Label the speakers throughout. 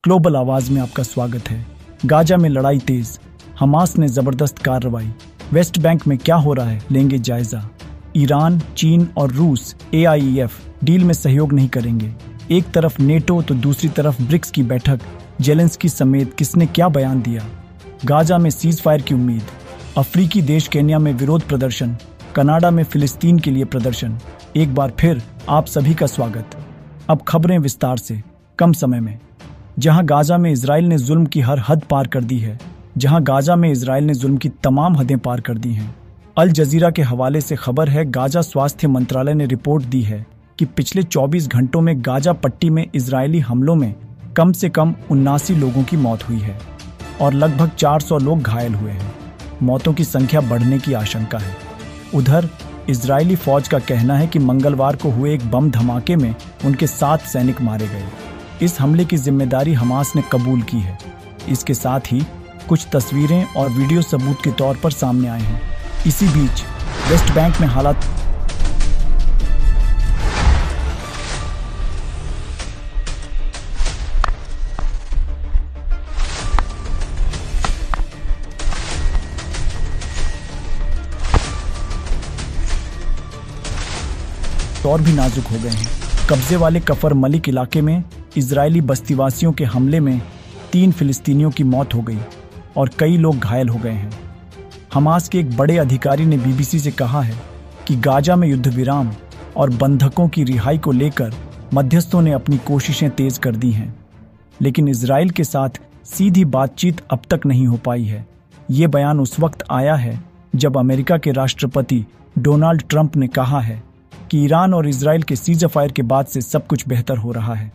Speaker 1: Global आवाज में आपका स्वागत है। गाजा में लड़ाई तेज, हमास ने जबरदस्त कार्रवाई। वेस्ट बैंक में क्या हो रहा है, लेंगे जायजा। ईरान, चीन और रूस AIEF डील में सहयोग नहीं करेंगे। एक तरफ नेटो तो दूसरी तरफ ब्रिक्स की बैठक। जेलेंस्की समेत किसने क्या बयान दिया। गाजा में सीज फायर की उम्मीद। अफ्रीकी देश केन्या में विरोध प्रदर्शन। कनाडा में फिलिस्तीन के लिए प्रदर्शन। एक बार फिर आप सभी का स्वागत। अब खबरें विस्तार से, कम समय में। जहां गाजा में इजराइल ने जुल्म की हर हद पार कर दी है, तमाम हदें पार कर दी हैं। अल जजीरा के हवाले से खबर है, गाजा स्वास्थ्य मंत्रालय ने रिपोर्ट दी है कि पिछले 24 घंटों में गाजा पट्टी में इजरायली हमलों में कम से कम 79 लोगों की मौत हुई है और लगभग 400 लोग घायल हुए हैं। मौतों की संख्या बढ़ने की आशंका है। उधर इजरायली फौज का कहना है कि मंगलवार को हुए एक बम धमाके में उनके 7 सैनिक मारे गए। इस हमले की जिम्मेदारी हमास ने कबूल की है। इसके साथ ही कुछ तस्वीरें और वीडियो सबूत के तौर पर सामने आए हैं। इसी बीच वेस्ट बैंक में हालात और भी नाजुक हो गए हैं। कब्जे वाले कफर मलिक इलाके में इजरायली बस्तीवासियों के हमले में 3 फिलिस्तीनियों की मौत हो गई और कई लोग घायल हो गए हैं। हमास के एक बड़े अधिकारी ने BBC से कहा है कि गाजा में युद्ध विराम और बंधकों की रिहाई को लेकर मध्यस्थों ने अपनी कोशिशें तेज कर दी हैं, लेकिन इजराइल के साथ सीधी बातचीत अब तक नहीं हो पाई है। ये बयान उस वक्त आया है जब अमेरिका के राष्ट्रपति डोनाल्ड ट्रंप ने कहा है कि ईरान और इजराइल के सीज़फायर के बाद से सब कुछ बेहतर हो रहा है।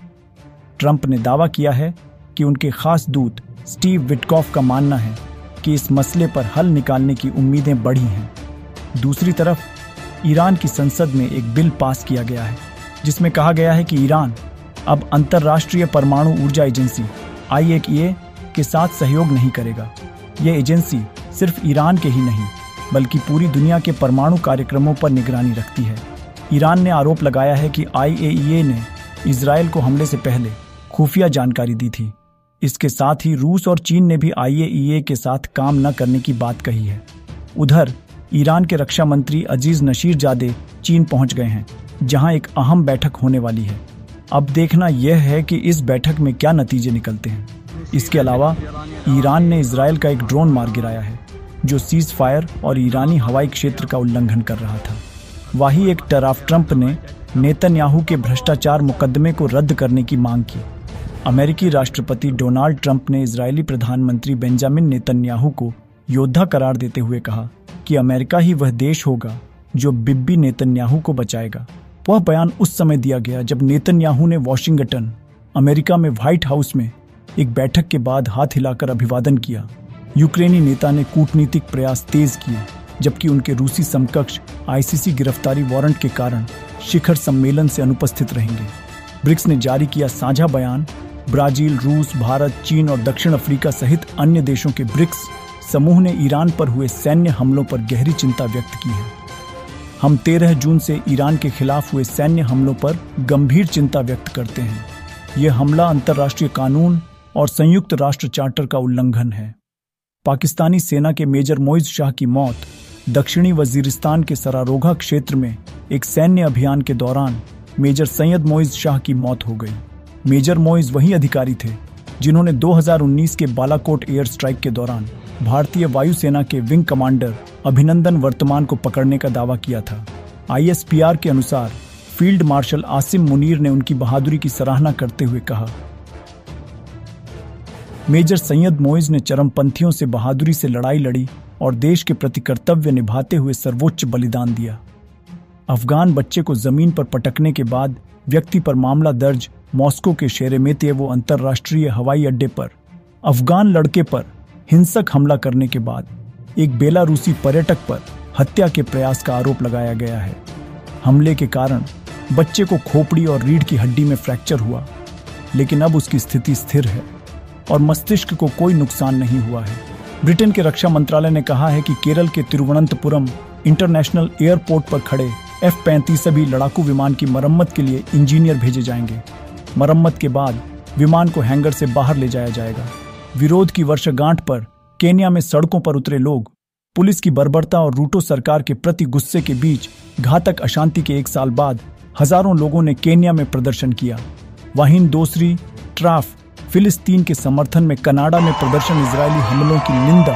Speaker 1: ट्रंप ने दावा किया है कि उनके खास दूत स्टीव विटकॉफ का मानना है कि इस मसले पर हल निकालने की उम्मीदें बढ़ी हैं। दूसरी तरफ ईरान की संसद में एक बिल पास किया गया है जिसमें कहा गया है कि ईरान अब अंतर्राष्ट्रीय परमाणु ऊर्जा एजेंसी IAEA के साथ सहयोग नहीं करेगा। यह एजेंसी सिर्फ ईरान के ही नहीं बल्कि पूरी दुनिया के परमाणु कार्यक्रमों पर निगरानी रखती है। ईरान ने आरोप लगाया है कि IAEA ने इजराइल को हमले से पहले खुफिया जानकारी दी थी। इसके साथ ही रूस और चीन ने भी IAEA के साथ काम न करने की बात कही है। उधर ईरान के रक्षा मंत्री अजीज नशीरजादे चीन पहुंच गए हैं, जहां एक अहम बैठक होने वाली है। अब देखना यह है कि इस बैठक में क्या नतीजे निकलते हैं। इसके अलावा ईरान ने इजराइल का एक ड्रोन मार गिराया है जो सीज फायर और ईरानी हवाई क्षेत्र का उल्लंघन कर रहा था। वहीं एक तरफ ट्रंप ने नेतन्याहू के भ्रष्टाचार मुकदमे को रद्द करने की मांग की। अमेरिकी राष्ट्रपति डोनाल्ड ट्रंप ने इजरायली प्रधानमंत्री बेंजामिन नेतन्याहू को योद्धा करार देते हुए कहा कि अमेरिका ही वह देश होगा जो बिब्बी नेतन्याहू को बचाएगा। वह बयान उस समय दिया गया जब नेतन्याहू ने वॉशिंगटन, अमेरिका में व्हाइट हाउस में एक बैठक के बाद हाथ हिलाकर अभिवादन किया। यूक्रेनी नेता ने कूटनीतिक प्रयास तेज किए, जबकि उनके रूसी समकक्ष ICC गिरफ्तारी वारंट के कारण शिखर सम्मेलन से अनुपस्थित रहेंगे। ब्रिक्स ने जारी किया साझा बयान। ब्राजील, रूस, भारत, चीन और दक्षिण अफ्रीका सहित अन्य देशों के ब्रिक्स समूह ने ईरान पर हुए सैन्य हमलों पर गहरी चिंता व्यक्त की है। हम 13 जून से ईरान के खिलाफ हुए सैन्य हमलों पर गंभीर चिंता व्यक्त करते हैं। यह हमला अंतर्राष्ट्रीय कानून और संयुक्त राष्ट्र चार्टर का उल्लंघन है। पाकिस्तानी सेना के मेजर मोइज शाह की मौत। दक्षिणी वजीरिस्तान के सरारोगा क्षेत्र में एक सैन्य अभियान के दौरान मेजर सैयद मोइज शाह की मौत हो गई। मेजर मोइज वही अधिकारी थे जिन्होंने 2019 के बालाकोट एयर स्ट्राइक के दौरान भारतीय वायुसेना के विंग कमांडर अभिनंदन वर्तमान को पकड़ने का दावा किया था। ISPR के अनुसार फील्ड मार्शल आसिम मुनीर ने उनकी बहादुरी की सराहना करते हुए कहा, मेजर सैयद मोइज ने चरमपंथियों से बहादुरी से लड़ाई लड़ी और देश के प्रति कर्तव्य निभाते हुए सर्वोच्च बलिदान दिया। अफगान बच्चे को जमीन पर पटकने के बाद व्यक्ति पर मामला दर्ज। मॉस्को के शेरेमेतिएवो अंतर्राष्ट्रीय हवाई अड्डे पर अफगान लड़के पर हिंसक हमला करने के बाद एक बेलारूसी पर्यटक पर हत्या के प्रयास का आरोप लगाया गया है। हमले के कारण बच्चे को खोपड़ी और रीढ़ की हड्डी में फ्रैक्चर हुआ, लेकिन अब उसकी स्थिति स्थिर है और मस्तिष्क को कोई नुकसान नहीं हुआ है। ब्रिटेन के रक्षा मंत्रालय ने कहा है कि केरल के तिरुवनंतपुरम इंटरनेशनल एयरपोर्ट पर खड़े F-35 सभी लड़ाकू विमान की मरम्मत के लिए इंजीनियर भेजे जाएंगे। मरम्मत के बाद विमान को हैंगर से बाहर ले जाया जाएगा। विरोध की वर्षगांठ पर केन्या में सड़कों पर उतरे लोग पुलिस की बर्बरता और रूटो सरकार के प्रति गुस्से के बीच घातक अशांति के 1 साल बाद हजारों लोगों ने केन्या में प्रदर्शन किया। वहीं दूसरी तरफ फिलिस्तीन के समर्थन में कनाडा में प्रदर्शन इजरायली हमलों की निंदा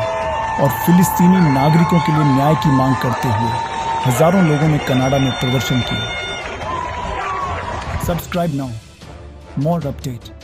Speaker 1: और फिलिस्तीनी नागरिकों के लिए न्याय की मांग करते हुए हजारों लोगों ने कनाडा में प्रदर्शन किया। Subscribe now, more update.